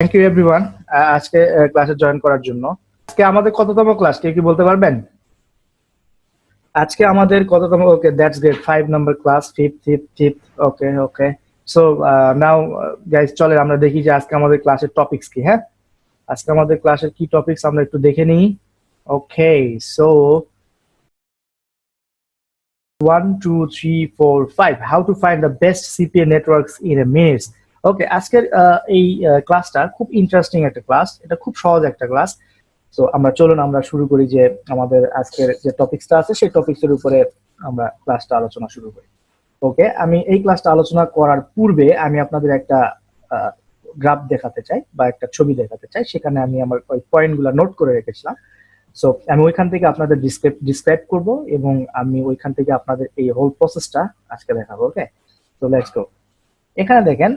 Thank you everyone আজকে ক্লাসে join করার জন্য। আজকে আমাদের কততম ক্লাস কেউ কি বলতে পারবেন? আজকে আমাদের কততম? Okay, that's great. 5 number class, fifth. Okay okay. So now guys, চলে আমরা দেখি যে আজকে আমাদের ক্লাসের টপিকস কি। হ্যাঁ, আজকে আমাদের ক্লাসের কি টপিকস আমরা একটু দেখে নিই। Okay, so 1 2 3 4 5 how to find the best CPA networks in a minutes. Okay, আজকের এই ক্লাসটা খুব ইন্টারেস্টিং একটা ক্লাস, এটা খুব সহজ একটা ক্লাস। তো আমরা চলুন আমরা শুরু করি যে আমাদের আজকের যে টপিকসটা আছে সেই টপিকসের উপরে আমরা ক্লাসটা আলোচনা শুরু করি। ওকে, আমি এই ক্লাসটা আলোচনা করার পূর্বে আমি আপনাদের একটা গ্রাফ দেখাতে চাই বা একটা ছবি দেখাতে চাই, সেখানে আমি আমার ওই পয়েন্টগুলো নোট করে রেখেছিলাম। সো আমি ওইখান থেকে আপনাদের ডিসক্রাইব করব এবং আমি ওইখান থেকে আপনাদের এই হোল প্রসেসটা আজকে দেখাবো। ওকে, তো লেটস গো। এখানে দেখেন,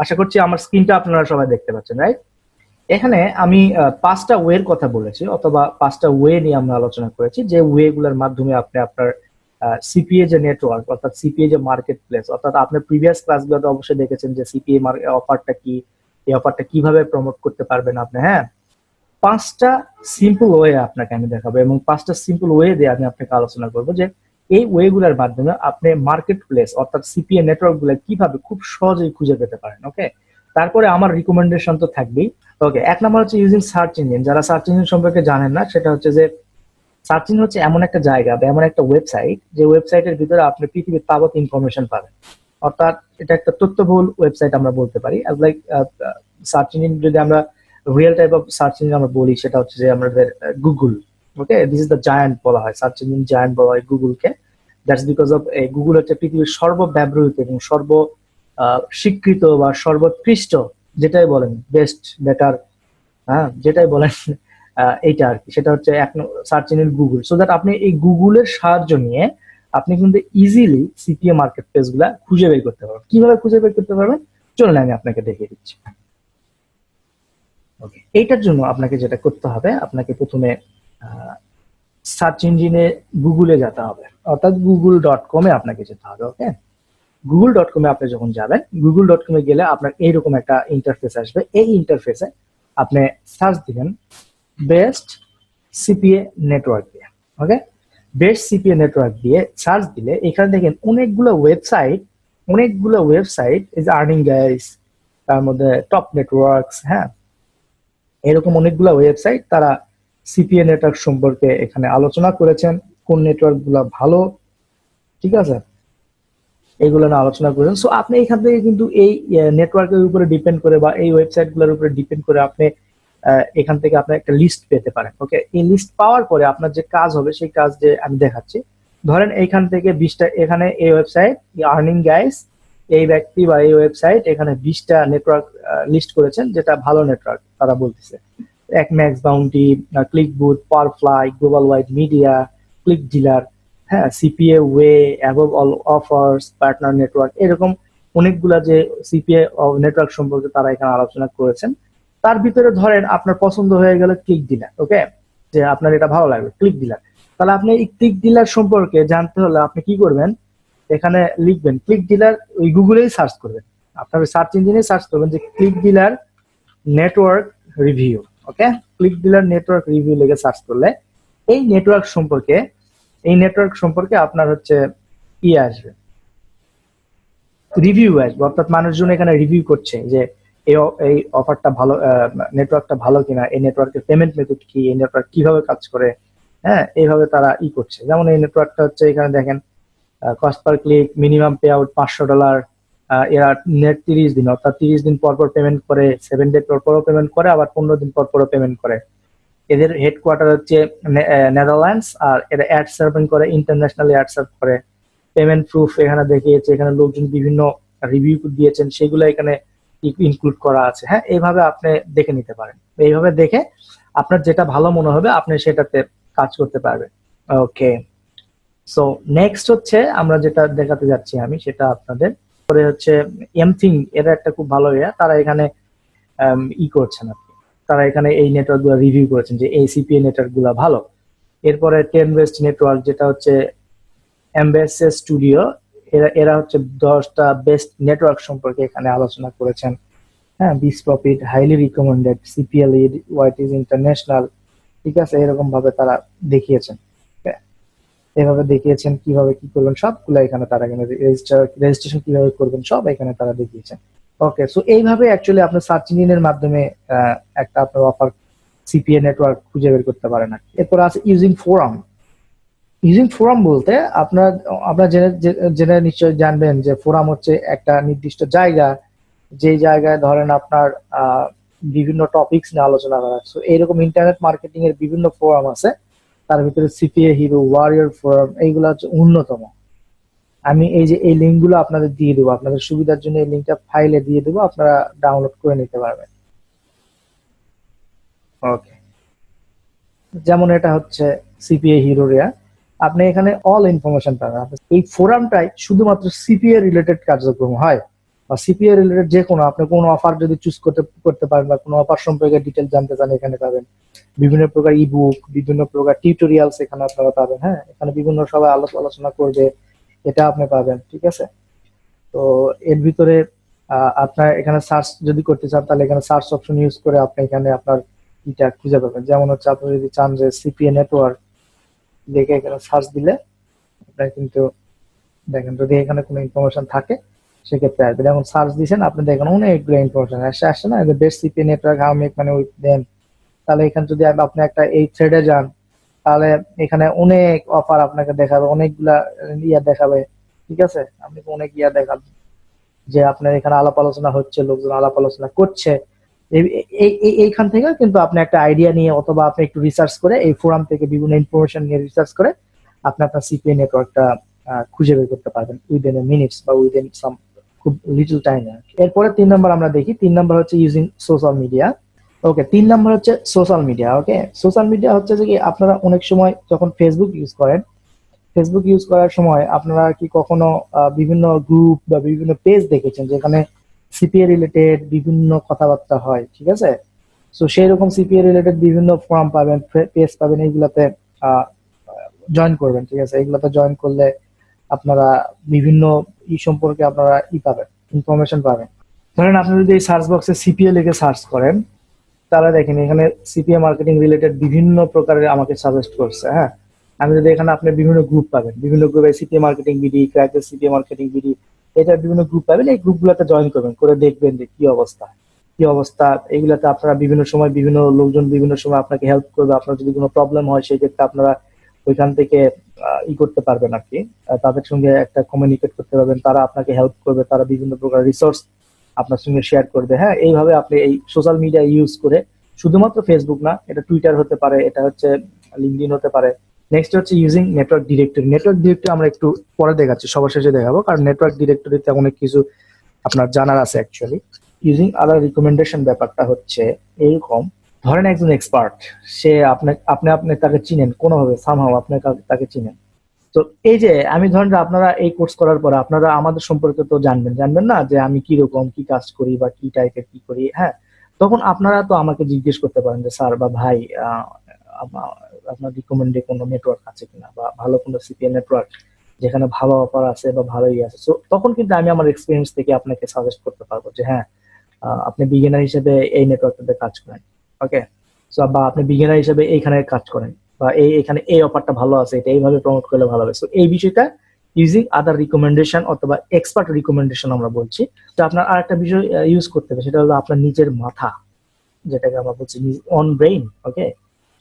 আশা করছি আমার স্ক্রিনটা আপনারা সবাই দেখতে পাচ্ছেন, রাইট? এখানে আমি 5টা ওয়ের কথা বলেছি, অথবা 5টা ওয়ে নিয়ে আমরা আলোচনা করেছি, যে ওয়ে গুলোর মাধ্যমে আপনি আপনার সিপিএ যে নেটওয়ার্ক, অর্থাৎ সিপিএ যে মার্কেট প্লেস, অর্থাৎ আপনি প্রিভিয়াস ক্লাসগুলোতে অবশ্যই দেখেছেন যে সিপিএ অফারটা কি, এই অফারটা কিভাবে প্রমোট করতে পারবেন আপনি। হ্যাঁ, 5টা সিম্পল ওয়ে আপনাকে আমি দেখাবো এবং 5টা সিম্পল ওয়ে দিয়ে আমি আপনাকে আলোচনা করবো যে এই ওয়ে গুলোর মাধ্যমে আপনি মার্কেট প্লেস অর্থাৎ সিপিএ নেটওয়ার্ক গুলো কিভাবে খুব সহজেই খুঁজে পেতে পারেন। ওকে, তারপরে আমার রিকমেন্ডেশন তো থাকবেই। ওকে, 1 নাম্বার হচ্ছে ইউজিং সার্চ ইঞ্জিন। যারা সার্চ ইঞ্জিন সম্পর্কে জানেন না, সেটা হচ্ছে যে সার্চ ইঞ্জিন হচ্ছে এমন একটা জায়গা বা এমন একটা ওয়েবসাইট, যে ওয়েবসাইটের ভিতরে আপনি পৃথিবীর তাবৎ ইনফরমেশন পাবেন। অর্থাৎ এটা একটা তথ্যবহুল ওয়েবসাইট আমরা বলতে পারি। লাইক সার্চ ইঞ্জিন, যদি আমরা real type of search engine আমরা বলি, সেটা হচ্ছে যে আমাদের Google. Okay, this is the giant বলা হয়, সার্চ ইঞ্জিন জায়ান্ট বলা হয় গুগলকে। দ্যাটস বিকজ অফ গুগল হচ্ছে পৃথিবীর সর্বব্যবহৃত এবং স্বীকৃত বা সর্বোৎকৃষ্ট, যেটাই বলেন, বেস্ট, বেটার, হ্যাঁ যেটাই বলেন, এইটা আর কি, সেটা হচ্ছে এক search engine Google. So that আপনি এই গুগলের সাহায্য নিয়ে আপনি কিন্তু ইজিলি সিপিএ মার্কেট প্লেস গুলা খুঁজে বের করতে পারবেন। কিভাবে খুঁজে বের করতে পারবেন চলুন আমি আপনাকে দেখিয়ে দিচ্ছি। ওকে, এইটার জন্য আপনাকে যেটা করতে হবে, আপনাকে প্রথমে সার্চ ইঞ্জিনে গুগলে যেতে হবে, অর্থাৎ google.com-এ আপনাকে যেতে হবে। ওকে, google.com-এ আপনি যখন যাবেন, google.com-এ গেলে আপনার এইরকম একটা ইন্টারফেস আসবে। এই ইন্টারফেসে আপনি সার্চ দিবেন বেস্ট সিপিএ নেটওয়ার্ক দিয়ে। ওকে, বেস্ট সিপিএ নেটওয়ার্ক দিয়ে সার্চ দিলে এখানে দেখেন অনেকগুলো ওয়েবসাইট ইজ আর্নিং গাইস, তার মধ্যে টপ নেটওয়ার্কস, হ্যাঁ এরকম অনেকগুলো ওয়েবসাইট তারা সিপিএ নেটওয়ার্ক সম্পর্কে এখানে আলোচনা করেছেন, কোন নেটওয়ার্ক গুলা ভালো, ঠিক আছে, এইগুলো নিয়ে আলোচনা করেছেন। সো আপনি এখান থেকে কিন্তু এই নেটওয়ার্কের উপরে ডিপেন্ড করে বা এই ওয়েবসাইট গুলোর উপরে ডিপেন্ড করে আপনি এখান থেকে আপনি একটা লিস্ট পেতে পারেন। ওকে, এই লিস্ট পাওয়ার পরে আপনার যে কাজ হবে সেই কাজ যে আমি দেখাচ্ছি। ধরেন এইখান থেকে 20টা, এখানে এই ওয়েবসাইট আর্নিং গাইস, এই ব্যক্তি বা এই ওয়েবসাইট এখানে 20টা নেটওয়ার্ক লিস্ট করেছেন, যেটা ভালো নেটওয়ার্ক তারা বলতেছে। এক Max Bounty, Click Booth, Powerfly, Global Wide Media, Click Dealer, হ্যাঁ CPA Way, Above All Offers, partner network, এরকম অনেকগুলা যে সিপিএ নেটওয়ার্ক সম্পর্কে তারা এখানে আলোচনা করেছেন। তার ভিতরে ধরেন আপনার পছন্দ হয়ে গেল ক্লিক ডিলার। ওকে, যে আপনার এটা ভালো লাগবে ক্লিক ডিলার, তাহলে আপনি এই ক্লিক ডিলার সম্পর্কে জানতে হলে আপনি কি করবেন, এখানে লিখবেন ক্লিক ডিলার, ওই গুগলেই সার্চ করবেন, আপনার সার্চ ইঞ্জিনে সার্চ করবেন যে ক্লিক ডিলার নেটওয়ার্ক রিভিউ। ওকে, ক্লিক ডিলার নেটওয়ার্ক রিভিউ লিখে সার্চ করলে এই নেটওয়ার্ক সম্পর্কে আপনার হচ্ছে আসবে, রিভিউ আসবে, অর্থাৎ মানুষজন এখানে রিভিউ করছে যে এই অফারটা ভালো, নেটওয়ার্কটা ভালো কিনা, এই নেটওয়ার্কের পেমেন্ট মেথড কি, এই নেটওয়ার্ক কিভাবে কাজ করে, হ্যাঁ এইভাবে তারা করছে। যেমন এই নেটওয়ার্কটা হচ্ছে, এখানে দেখেন cost per click, minimum pay out $500, এরা নেট 30 দিন, অর্থাৎ 30 দিন পর পর পেমেন্ট করে, 7 ডে পর পরও পেমেন্ট করে, আবার 15 দিন পর পরও পেমেন্ট করে। এদের হেডকোয়ার্টার হচ্ছে নেদারল্যান্ডস, আর এরা অ্যাড সার্ভিং করে, ইন্টারন্যাশনালি অ্যাড সার্ভ করে। পেমেন্ট প্রুফ এখানে দেখিয়েছে, এখানে লোকজন বিভিন্ন রিভিউ দিয়েছেন, সেগুলো এখানে ইনক্লুড করা আছে। হ্যাঁ, এইভাবে আপনি দেখে নিতে পারেন। এইভাবে দেখে আপনার যেটা ভালো মনে হবে আপনি সেটাতে কাজ করতে পারবেন। ওকে, সো নেক্সট হচ্ছে আমরা যেটা দেখাতে যাচ্ছি আমি, সেটা আপনাদের পরে হচ্ছে এমথিং, এরা একটা খুব ভালো তারা এখানে করছেন আপনি, তারা এখানে এই নেটওয়ার্ক গুলো রিভিউ করেছেন যে এই সিপিএ নেটওয়ার্ক গুলা ভালো। এরপরে 10 বেস্ট নেটওয়ার্ক, যেটা হচ্ছে এমবেসেস স্টুডিও, এরা হচ্ছে 10টা বেস্ট নেটওয়ার্ক সম্পর্কে এখানে আলোচনা করেছেন। হ্যাঁ, বিস profit, highly recommended, CPL, white is international, ঠিক আছে, এরকম ভাবে তারা দেখিয়েছেন। হ্যাঁ, এভাবে দেখিয়েছেন কিভাবে কি করবেন সবগুলো এখানে তারা এখানে রেজিস্ট্রেশন কিভাবে করবেন সব এখানে তারা দেখিয়েছেন। ওকে, সো এইভাবে অ্যাকচুয়ালি আপনার সার্চ ইঞ্জিনের মাধ্যমে একটা আপনার অফার সিপিএ নেটওয়ার্ক খুঁজে বের করতে পারেন। এরপর আছে ইউজিং ফোরাম। ইউজিং ফোরাম বলতে আপনার আপনার জেনে জেনে নিশ্চয়ই জানবেন যে ফোরাম হচ্ছে একটা নির্দিষ্ট জায়গা, যে জায়গায় ধরেন আপনার বিভিন্ন টপিকস নিয়ে আলোচনা করা। সো এইরকম ইন্টারনেট মার্কেটিং এর বিভিন্ন ফোরাম আছে, তার ভিতরে সিপিএ হিরো, ওয়ারিয়র ফোরাম, এইগুলো হচ্ছে অন্যতম। আমি এই যে এই লিঙ্ক গুলো আপনাদের দিয়ে দেবো, আপনাদের সুবিধার জন্য এই লিঙ্কটা ফাইলে দিয়ে দেবো, আপনারা ডাউনলোড করে নিতে পারবেন। ওকে, যেমন এটা হচ্ছে সিপিএ হিরোরিয়া, আপনি এখানে অল ইনফরমেশন পাবেন। এই ফোরামটাই শুধুমাত্র সিপিএ রিলেটেড কার্যক্রম হয়, বা সিপিএ রিলেটেড যে কোনো আপনি কোনো অফার যদি চুজ করতে করতে পারেন বা কোনো অফার সম্পর্কে ডিটেল জানতে চান এখানে পাবেন। বিভিন্ন প্রকার ইবুক, বিভিন্ন প্রকার টিউটোরিয়ালস এখানে আপনারা পাবেন। হ্যাঁ, এখানে বিভিন্ন সবাই আলোচনা করবে, এটা আপনি পাবেন। ঠিক আছে, তো এর ভিতরে আপনার এখানে সার্চ যদি করতে চান তাহলে এখানে সার্চ অপশন ইউজ করে আপনি এখানে আপনার এটা খুঁজে পাবেন। যেমন হচ্ছে আপনি যদি চান যে সিপিএ নেটওয়ার্ক লিখে এখানে সার্চ দিলে আপনার কিন্তু দেখেন যদি এখানে কোনো ইনফরমেশন থাকে সেক্ষেত্রে আসবে। যেমন সার্চ দিয়েছেন আপনি দেখেন অনেকগুলো ইনফরমেশন আসছে না, best CPA network how make মানে উইথ দেম। তাহলে এখানে যদি আপনি একটা এই থ্রেডে যান তাহলে এখানে অনেক অফার আপনাকে দেখাবে, অনেকগুলা ইয়া দেখাবে। ঠিক আছে, আপনি অনেক ইয়া দেখাবে যে আপনার এখানে আলাপ আলোচনা হচ্ছে, লোকজন আলাপ আলোচনা করছে। এইখান থেকে কিন্তু আপনি একটা আইডিয়া নিয়ে অথবা আপনি একটু রিসার্চ করে এই ফোরাম থেকে বিভিন্ন ইনফরমেশন নিয়ে রিসার্চ করে আপনি আপনার সিপিএ নেটওয়ার্কটা খুঁজে বের করতে পারবেন উইদিন এ মিনিটস বা উইদিন সাম খুব লিটল টাইম। এরপরে 3 নম্বর আমরা দেখি, 3 নম্বর হচ্ছে ইউজিং সোশ্যাল মিডিয়া। ওকে, 3 নম্বর হচ্ছে সোশ্যাল মিডিয়া। ওকে, সোশ্যাল মিডিয়া হচ্ছে যে কি আপনারা অনেক সময় যখন ফেসবুক ইউজ করেন, ফেসবুক ইউজ করার সময় আপনারা কি কখনো বিভিন্ন গ্রুপ বা বিভিন্ন পেজ দেখেছেন যেখানে সিপিএ রিলেটেড বিভিন্ন কথাবার্তা হয়? ঠিক আছে, তো সেই রকম সিপিএ রিলেটেড বিভিন্ন ফোরাম পাবেন, পেজ পাবেন, এইগুলাতে জয়েন করবেন। ঠিক আছে, এইগুলাতে জয়েন করলে আপনারা বিভিন্ন সম্পর্কে আপনারা পাবেন, ইনফরমেশন পাবেন। ধরেন আপনি যদি এই সার্চ বক্সে সিপিএ লিখে সার্চ করেন তাহলে দেখেন এখানে সিপিএ মার্কেটিং রিলেটেড বিভিন্ন প্রকারের আমাকে সাজেস্ট করছে। হ্যাঁ, আমি যদি এখানে আপনি বিভিন্ন গ্রুপ পাবেন, বিভিন্ন গ্রুপে সিপিএ মার্কেটিং বিডি, ক্র্যাকের সিপিএ মার্কেটিং বিডি, এটা বিভিন্ন গ্রুপ পাবেন। এই গ্রুপগুলোতে জয়েন করবেন, করে দেখবেন যে কি অবস্থা কি অবস্থা। এইগুলাতে আপনারা বিভিন্ন সময় বিভিন্ন লোকজন বিভিন্ন সময় আপনাকে হেল্প করবে। আপনার যদি কোনো প্রবলেম হয় সেই ক্ষেত্রে আপনারা ওইখান থেকে করতে পারবেন আর কি, তাদের সঙ্গে একটা কমিউনিকেট করতে পারবেন, তারা আপনাকে হেল্প করবে, তারা বিভিন্ন প্রকার রিসোর্স আপনার সঙ্গে শেয়ার করবে। হ্যাঁ, এইভাবে আপনি এই সোশ্যাল মিডিয়া ইউজ করে শুধুমাত্র ফেসবুক না, এটা টুইটার হতে পারে, এটা হচ্ছে লিঙ্কডইন হতে পারে। নেক্সট হচ্ছে using network directory. Network directory আমরা একটু পরে দেখাচ্ছি, সবার শেষে দেখাবো, কারণ নেটওয়ার্ক ডিরেক্টরিতে অনেক কিছু আপনার জানার আছে অ্যাকচুয়ালি। ইউজিং আদার রিকমেন্ডেশন ব্যাপারটা হচ্ছে এরকম, ধরেন একজন এক্সপার্ট, সে আপনি তাকে চিনেন কোনোভাবে, সামহাও আপনি তাকে চিনেন। তো এই যে আমি ধরেন যে আপনারা এই কোর্স করার পরে আপনারা আমাদের সম্পর্কে তো জানবেন না যে আমি কি রকম কি কাজ করি বা কি টাইপের কি করি। হ্যাঁ, তখন আপনারা তো আমাকে জিজ্ঞেস করতে পারেন যে স্যার বা ভাই, আপনার রিকমেন্ডে কোনো নেটওয়ার্ক আছে কিনা বা ভালো কোনো সিপিএ নেটওয়ার্ক যেখানে ভালো অফার আছে বা ভালোই আছে। তো তখন কিন্তু আমি আমার এক্সপিরিয়েন্স থেকে আপনাকে সাজেস্ট করতে পারবো যে হ্যাঁ, আপনি বিগিনার হিসেবে এই নেটওয়ার্কটাতে কাজ করেন। ওকে, বা আপনি বিগিনার হিসেবে এইখানে কাজ করেন, বা এখানে এই অফারটা ভালো আছে, এটা এইভাবে প্রমোট করলে ভালো হবে। তো এই বিষয়টা ইউজিং আদার রিকমেন্ডেশন অথবা এক্সপার্ট রিকমেন্ডেশন আমরা বলছি। তো আপনার আরেকটা বিষয় ইউজ করতে হবে, সেটা হলো আপনার নিজের মাথা, যেটাকে আমরা বলছি on brain. Okay,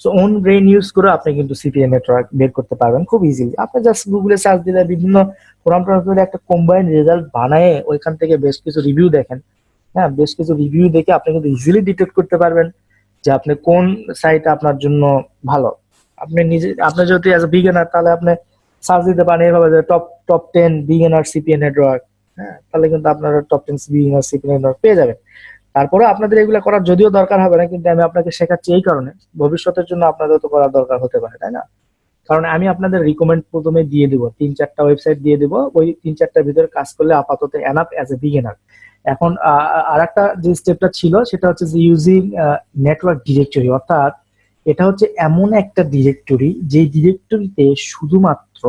so on brain use করে আপনি কিন্তু সিপিএ নেটওয়ার্ক বের করতে পারবেন খুব ইজিলি। আপনি জাস্ট গুগলে সার্চ দিলে বিভিন্ন ফোরাম একটা কম্বাইন্ড রেজাল্ট বানায় ওইখান থেকে বেশ কিছু রিভিউ দেখেন। হ্যাঁ, বেশ কিছু রিভিউ দেখে আপনি কিন্তু ইজিলি ডিটেক্ট করতে পারবেন যে আপনি কোন সাইট আপনার জন্য ভালো। আপনি নিজে, আপনি যদি অ্যাজ এ বিগিনার তাহলে আপনি সার্চ দিতে পারেন এভাবে যে top top 10 beginner CPA network. হ্যাঁ, তাহলে কিন্তু আপনারা টপ 10 বিগিনার সিপিএ নেটওয়ার্ক পেয়ে যাবেন। তারপরে আপনাদের এগুলো করার যদিও দরকার হবে না, কিন্তু আমি আপনাকে শেখাচ্ছি এই কারণে ভবিষ্যতের জন্য আপনাদের তো করার দরকার হতে পারে, তাই না? কারণ আমি আপনাদের রিকমেন্ড প্রথমে দিয়ে দিব, 3-4টা ওয়েবসাইট দিয়ে দিব, ওই 3-4টার ভিতরে কাজ করলে আপাতত এনাফ অ্যাজ এ বিগিনার। এখন আর একটা যে স্টেপটা ছিল সেটা হচ্ছে যে ইউজিং নেটওয়ার্ক ডিরেক্টরি, অর্থাৎ এটা হচ্ছে এমন একটা ডিরেক্টরি যে ডিরেক্টরিতে শুধুমাত্র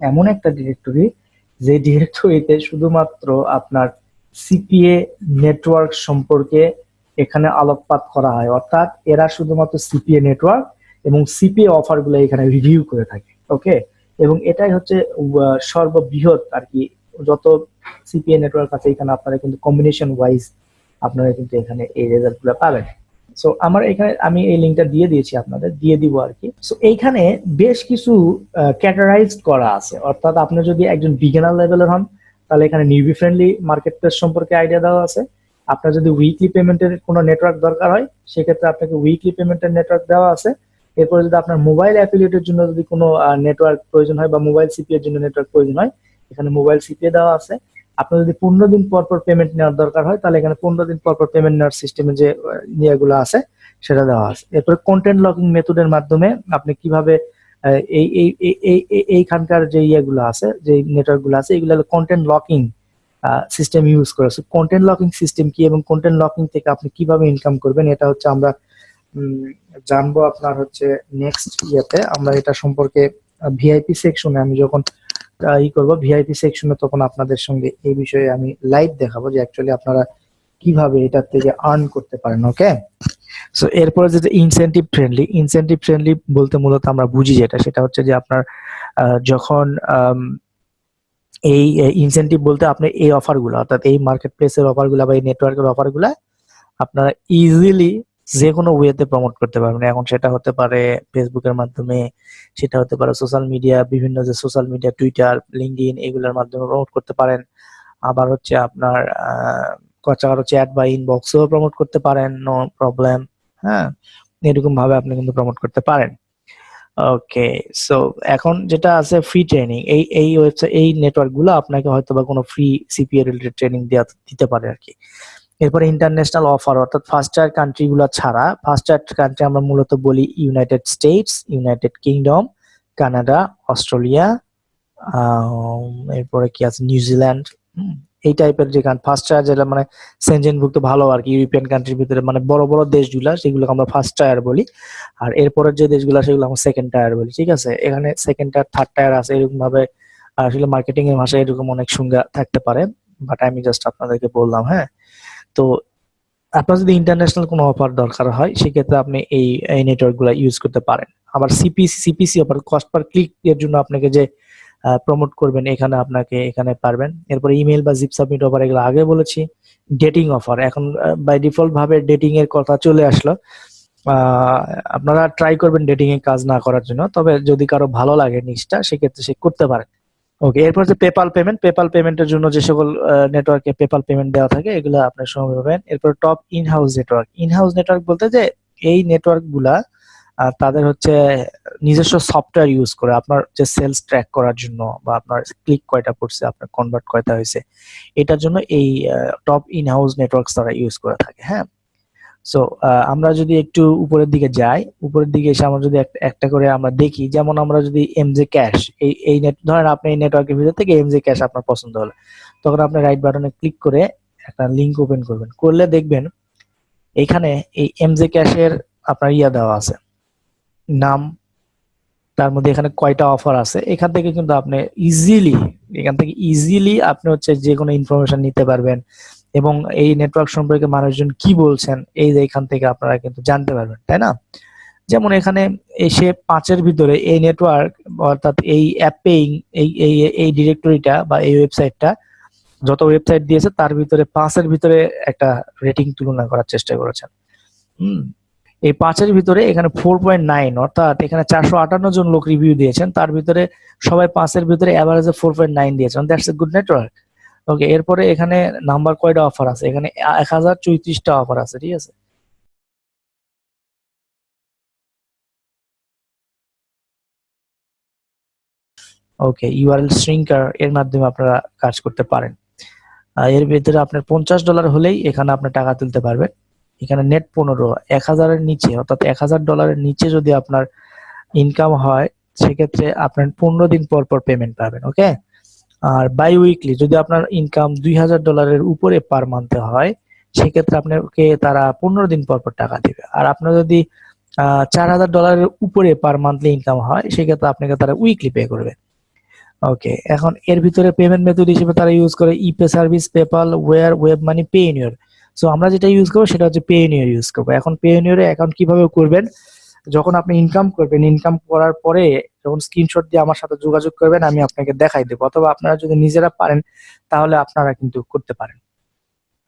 এমন একটা ডিরেক্টরি যে ডিরেক্টরিতে শুধুমাত্র আপনার সিপিএ নেটওয়ার্ক সম্পর্কে এখানে আলোকপাত করা হয়, অর্থাৎ এরা শুধুমাত্র সিপিএ নেটওয়ার্ক এবং সিপিএ অফারগুলো এখানে রিভিউ করে থাকে। ওকে, এবং এটাই হচ্ছে সর্ববৃহৎ আর কি, যত সিপিএ নেটওয়ার্ক আছে এখানে আপনারা কিন্তু কম্বিনেশন ওয়াইজ আপনারা কিন্তু এখানে এই রেজাল্টগুলো পাবেন। সো আমার এখানে আমি এই লিঙ্কটা দিয়ে দিয়েছি, আপনাদের দিয়ে দিব আর কি। সো এইখানে বেশ কিছু ক্যাটারাইজ করা আছে, অর্থাৎ আপনি যদি একজন বিগিনার লেভেলের হন তাহলে এখানে নিউবি ফ্রেন্ডলি মার্কেট প্লেস সম্পর্কে আইডিয়া দেওয়া আছে। আপনার যদি উইকলি পেমেন্টের কোনো নেটওয়ার্ক দরকার হয় সেক্ষেত্রে আপনাকে উইকলি পেমেন্টের নেটওয়ার্ক দেওয়া আছে। এরপরে যদি আপনার মোবাইল অ্যাফিলিয়েটের জন্য যদি কোনো নেটওয়ার্ক প্রয়োজন হয় বা মোবাইল সিপিএ এর জন্য নেটওয়ার্ক প্রয়োজন হয়, এখানে মোবাইল সিপিএ দেওয়া আছে। আপনার যদি 15 দিন পর পর পেমেন্ট নেওয়ার দরকার হয় তাহলে এখানে 15 দিন পর পর পেমেন্ট নেওয়ার সিস্টেমে যে ইয়েগুলো আছে সেটা দেওয়া আছে। এরপরে কন্টেন্ট লকিং মেথডের মাধ্যমে আপনি কিভাবে এই এই এইখানকার যে ইয়েগুলো আছে, যে নেটওয়ার্ক গুলো আছে, এগুলো কন্টেন্ট লকিং সিস্টেম ইউজ করে। কন্টেন্ট লকিং সিস্টেম কি এবং কন্টেন্ট লকিং থেকে আপনি কিভাবে ইনকাম করবেন এটা হচ্ছে আমরা জানবো আপনার হচ্ছে নেক্সট ইয়েতে। আমরা এটা সম্পর্কে ভিআইপি সেকশনে আমি যখন করবো ভিআইপি সেকশনে, তখন আপনাদের সঙ্গে এই বিষয়ে আমি লাইভ দেখাবো যে অ্যাকচুয়ালি আপনারা কিভাবে এটার থেকে আর্ন করতে পারেন। ওকে, সো এরপরে যেটা ইনসেনটিভ ফ্রেন্ডলি বলতে মূলত আমরা বুঝি যেটা, সেটা হচ্ছে যে আপনার যখন এই ইনসেনটিভ বলতে আপনি এই অফারগুলো, অর্থাৎ এই মার্কেট প্লেসের অফারগুলো বা এই নেটওয়ার্কের অফারগুলো আপনারা ইজিলি যে কোনো ওয়েতে প্রমোট করতে পারবেন। এখন সেটা হতে পারে ফেসবুকের মাধ্যমে, সেটা হতে পারে সোশ্যাল মিডিয়া, বিভিন্ন যে সোশ্যাল মিডিয়া টুইটার, লিঙ্কডইন এগুলোর মাধ্যমে প্রমোট করতে পারেন। আবার হচ্ছে আপনার কারো চ্যাট বা ইনবক্সেও প্রমোট করতে পারেন, নো প্রবলেম। হ্যাঁ, এরকম ভাবে আপনি কিন্তু প্রমোট করতে পারেন। ওকে, সো এখন যেটা আছে ফ্রি ট্রেনিং, এই ওয়েবসাইট এই নেটওয়ার্ক গুলো আপনাকে হয়তো বা কোনো ফ্রি সিপিএ রিলেটেড ট্রেনিং দিতে পারে আর কি। এরপরে ইন্টারন্যাশনাল অফার, অর্থাৎ ফার্স্ট টায়ার কান্ট্রি গুলো ছাড়া, ফার্স্ট টায়ার কান্ট্রি আমরা মূলত বলি United states, United kingdom, Canada, Australia, এরপরে কি আছে নিউজিল্যান্ড, এই টাইপের যে ফার্স্ট টায়ার যেটা মানে সেনজেনভুক্ত ভালো আর কি, ইউরোপিয়ান কান্ট্রির ভিতরে মানে বড় বড় দেশগুলা সেগুলোকে আমরা ফার্স্ট টায়ার বলি। আর এরপরের যে দেশগুলো সেগুলো আমরা সেকেন্ড টায়ার বলি। ঠিক আছে, এখানে সেকেন্ড টায়ার থার্ড টায়ার আছে, এরকম ভাবে আসলে মার্কেটিং এর ভাষায় এরকম অনেক সংজ্ঞা থাকতে পারে, বাট আমি জাস্ট আপনাদেরকে বললাম। হ্যাঁ, তো আপনার যদি ইন্টারন্যাশনাল কোনো অফার দরকার হয় সেক্ষেত্রে আপনি এই নেটওয়ার্ক গুলা ইউজ করতে পারেন। আবার CPC offer, cost per click এর জন্য আপনাকে যে প্রমোট করবেন এখানে আপনাকে এখানে পারবেন। এরপরে ইমেল বা জিপ সাবমিট অফার, এগুলো আগে বলেছি। ডেটিং অফার, এখন বাই ডিফল্ট ভাবে ডেটিং এর কথা চলে আসলো। আপনারা ট্রাই করবেন ডেটিং এ কাজ না করার জন্য, তবে যদি কারো ভালো লাগে নিচটা সেক্ষেত্রে সে করতে পারে। ওকে, এরপর যে পেপাল পেমেন্টের জন্য যে সকল নেটওয়ার্কে পেপাল পেমেন্ট দেওয়া থাকে এগুলো আপনার সময় পাবেন। এরপর টপ ইনহাউস নেটওয়ার্ক বলতে যে এই নেটওয়ার্ক গুলা তাদের হচ্ছে নিজস্ব সফটওয়্যার ইউজ করে আপনার যে সেলস ট্র্যাক করার জন্য, বা আপনার ক্লিক কয়টা পড়ছে, আপনার কনভার্ট কয়টা হয়েছে, এটার জন্য এই টপ ইনহাউস নেটওয়ার্ক তারা ইউজ করে থাকে। হ্যাঁ, সো আমরা যদি একটু উপরের দিকে যাই, উপরের দিকে এসে আমরা যদি একটা করে আমরা দেখি, যেমন আমরা যদি এমজে ক্যাশ, এই নেট ধরেন আপনি এই নেটওয়ার্কের ভিতর থেকে এমজে ক্যাশ আপনার পছন্দ হলো, তখন আপনি রাইট বাটনে ক্লিক করে একটা লিংক ওপেন করবেন, করলে দেখবেন এখানে এই এমজে ক্যাশের আপনার দেওয়া আছে নাম, তার মধ্যে এখানে কয়টা অফার আছে, এখান থেকে কিন্তু আপনি ইজিলি আপনি হচ্ছে যে কোনো ইনফরমেশন নিতে পারবেন, এবং এই নেটওয়ার্ক সম্পর্কে মানুষজন কি বলছেন এই যে এখান থেকে আপনারা কিন্তু জানতে পারবেন, তাই না? যেমন এখানে এসে 5-এর ভিতরে এই নেটওয়ার্ক, অর্থাৎ এই অ্যাপেইং এই ডিরেক্টরিটা বা এই ওয়েবসাইটটা যত ওয়েবসাইট দিয়েছে তার ভিতরে 5-এর ভিতরে একটা রেটিং তুলনা করার চেষ্টা করেছেন। এই 5-এর ভিতরে এখানে 4.9, অর্থাৎ এখানে 458 জন লোক রিভিউ দিয়েছেন, তার ভিতরে সবাই 5-এর ভিতরে এভারেজে 4.9 দিয়েছেন। That's a good network. Okay, এরপরে এখানে নাম্বার কয়টা অফার আছে, এখানে 1034টা অফার আছে। ঠিক আছে, ওকে, ইউআরএল শ্রিঙ্কার এর মাধ্যমে আপনারা কাজ করতে পারেন। এর ভিতরে আপনার $50 হলেই এখানে আপনি টাকা তুলতে পারবেন। এখানে নেট 15, 1000-এর নিচে, অর্থাৎ $1000 নিচে যদি আপনার ইনকাম হয় সেক্ষেত্রে আপনার 15 দিন পর পর পেমেন্ট পাবেন। ওকে, আর বাই উইকলি যদি আপনার ইনকাম $2000 উপরে পার মান্থে হয় সেক্ষেত্রে আপনাকে তারা 15 দিন পর পর টাকা দিবে। আর আপনার যদি $4000 উপরে পার মান্থলি ইনকাম হয় সেক্ষেত্রে আপনাকে তারা উইকলি পে করবে। ওকে, এখন এর ভিতরে পেমেন্ট মেথড হিসেবে তারা ইউজ করে ePay service, PayPal, wire, Web Money, Payoneer. So আমরা যেটা ইউজ করবো সেটা হচ্ছে পেইনিয়র ইউজ করবো। এখন পেইনিয়রে অ্যাকাউন্ট কিভাবে করবেন, যখন আপনি ইনকাম করবেন, ইনকাম করার পরে যখন স্ক্রিনশট দিয়ে আমার সাথে যোগাযোগ করবেন, আমি আপনাকে দেখাই দেবো, অথবা আপনারা যদি নিজেরা পারেন তাহলে আপনারা কিন্তু করতে পারেন।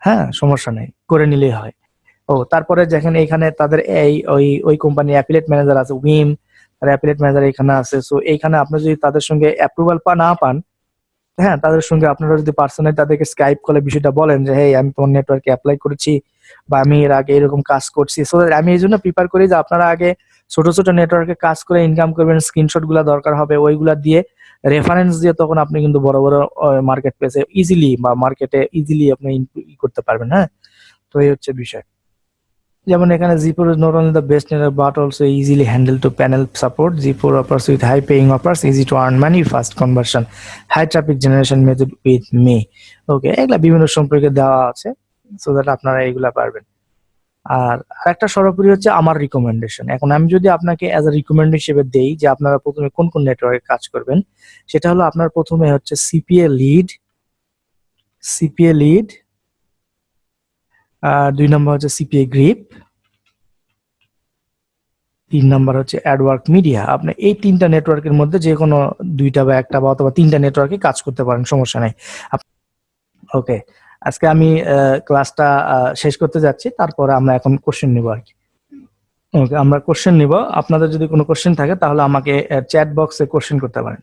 হ্যাঁ, সমস্যা নেই, করে নিলেই হয়। ও তারপরে দেখেন এখানে তাদের ওই কোম্পানি অ্যাফিলিয়েট ম্যানেজার আছে, উইম আর অ্যাফিলিয়েট ম্যানেজার এখানে আছে। সো এইখানে আপনি যদি তাদের সঙ্গে অ্যাপ্রুভাল না পান, হ্যাঁ, তাদের সঙ্গে আপনারা যদি পার্সোনালি তাদেরকে স্কাইপ কলে বিষয়টা বলেন যে হেই আমি তোমার নেটওয়ার্কে অ্যাপ্লাই করেছি বা আমি এর আগে এরকম কাজ করছি, সো আমি এই জন্য প্রিফার করি যে আপনারা আগে ছোট ছোট নেটওয়ার্কে কাজ করে ইনকাম করবেন, স্ক্রিনশট গুলা দরকার হবে, ওইগুলা দিয়ে রেফারেন্স দিয়ে তখন আপনি কিন্তু বড় বড় মার্কেট প্লেসে ইজিলি বা মার্কেটে ইজিলি আপনি করতে পারবেন। হ্যাঁ, তো এই হচ্ছে বিষয়। যেমন এখানে G4 is not only the best network but also easily handled to panel support. G4 offers with high paying offers, easy to earn money, fast conversion, high traffic generation method with me. ওকে, এগুলা বিভিন্ন সম্পর্কে দেওয়া আছে, so that আপনারা এগুলা পারবেন। আর আরেকটা সর্বোপরি হচ্ছে আমার রিকমেন্ডেশন। এখন আমি যদি আপনাকে অ্যাজ এ রিকমেন্ড হিসেবে দেই যে আপনারা প্রথমে কোন কোন নেটওয়ার্কে কাজ করবেন, সেটা হলো আপনার প্রথমে হচ্ছে সিপিএ লিড, আর 2 নম্বর হচ্ছে সিপিএ গ্রিপ, 3 নাম্বার হচ্ছে অ্যাডওয়ার্ক মিডিয়া। আপনি এই 3টা নেটওয়ার্কের মধ্যে যে কোনো 2টা বা 1টা বা অথবা 3টা নেটওয়ার্কে কাজ করতে পারেন, সমস্যা নাই। ওকে, আজকে আমি ক্লাসটা শেষ করতে যাচ্ছি, তারপরে আমরা এখন কোশ্চেন নিব আর কি। ওকে, আমরা কোশ্চেন নিব। আপনাদের যদি কোনো কোশ্চেন থাকে তাহলে আমাকে চ্যাট বক্সে কোশ্চেন করতে পারেন।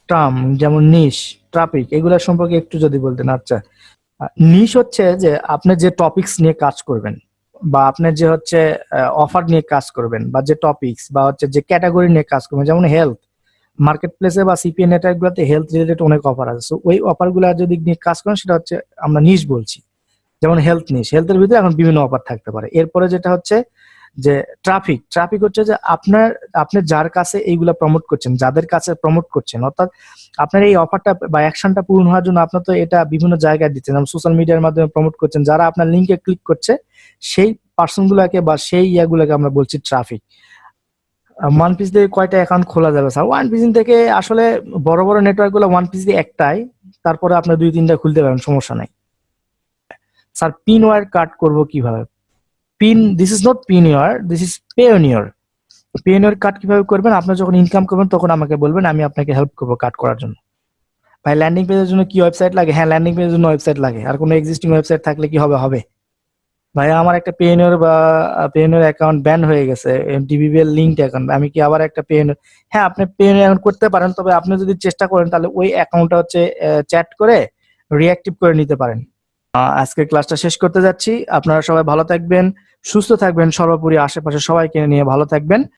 টার্ম যেমন নিশ, ট্রাফিক, এগুলা সম্পর্কে একটু যদি বলতেন। আচ্ছা, নিশ হচ্ছে যে আপনি যে টপিকস নিয়ে কাজ করবেন, বা আপনি যে হচ্ছে অফার নিয়ে কাজ করবেন, বা যে টপিকস বা হচ্ছে যে ক্যাটাগরি নিয়ে কাজ করবেন, যেমন হেলথ মার্কেট প্লেসে বা সিপিএ নেটওয়ার্ক গুলোতে হেলথ রিলেটেড অনেক অফার আছে। সো ওই অফার গুলা যদি নিয়ে কাজ করেন সেটা হচ্ছে আমরা নিশ বলছি। যেমন হেলথ নিশ, হেলথের ভিতরে এখন বিভিন্ন অফার থাকতে পারে। এরপরে যেটা হচ্ছে যে ট্রাফিক হচ্ছে যে আপনি যার কাছে এইগুলা প্রমোট করছেন, যাদের কাছে প্রমোট করছেন, অর্থাৎ আপনার এই অফারটা বা অ্যাকশনটা পূরণ হওয়ার জন্য আপনার তো এটা বিভিন্ন জায়গায় দিচ্ছেন, যেমন সোশ্যাল মিডিয়ার মাধ্যমে প্রমোট করছেন, যারা আপনার লিঙ্কে ক্লিক করছে সেই পার্সন গুলাকে বা সেই ইয়াগুলাকে আমরা বলছি ট্রাফিক। ওয়ান পিস দিয়ে কয়টা অ্যাকাউন্ট খোলা যাবে স্যার? ওয়ান পিস থেকে আসলে বড় বড় নেটওয়ার্ক গুলো ওয়ান পিস দিয়ে একটাই, তারপরে আপনার 2-3টা খুলতে পারেন, সমস্যা নাই। স্যার পিন ওয়ার কাট করবো কিভাবে? Pin, this is not pin wire, this is Payoneer. Payoneer cut কিভাবে করবেন? আপনি যখন ইনকাম করবেন তখন আমাকে বলবেন, আমি আপনাকে হেল্প করবো কাট করার জন্য। ভাই ল্যান্ডিং পেজের জন্য কি ওয়েবসাইট লাগে? হ্যাঁ, ল্যান্ডিং পেজের জন্য ওয়েবসাইট লাগে। আর কোনো এক্সিস্টিং ওয়েবসাইট থাকলে কি হবে? হবে। ভাই আমার একটা পেওনিয়র বা পেওনিয়র অ্যাকাউন্ট ব্যান হয়ে গেছে, ডিবিবিএল লিঙ্কড অ্যাকাউন্ট, আমি কি আবার একটা পেওনিয়র? হ্যাঁ, আপনি পেওনিয়র অ্যাকাউন্ট করতে পারেন, তবে আপনি যদি চেষ্টা করেন তাহলে ওই অ্যাকাউন্টটা হচ্ছে চ্যাট করে রিঅ্যাক্টিভ করে নিতে পারেন। আজকের ক্লাসটা শেষ করতে যাচ্ছি। আপনারা সবাই ভালো থাকবেন, সুস্থ থাকবেন, সর্বোপরি আশেপাশে সবাইকে নিয়ে ভালো থাকবেন।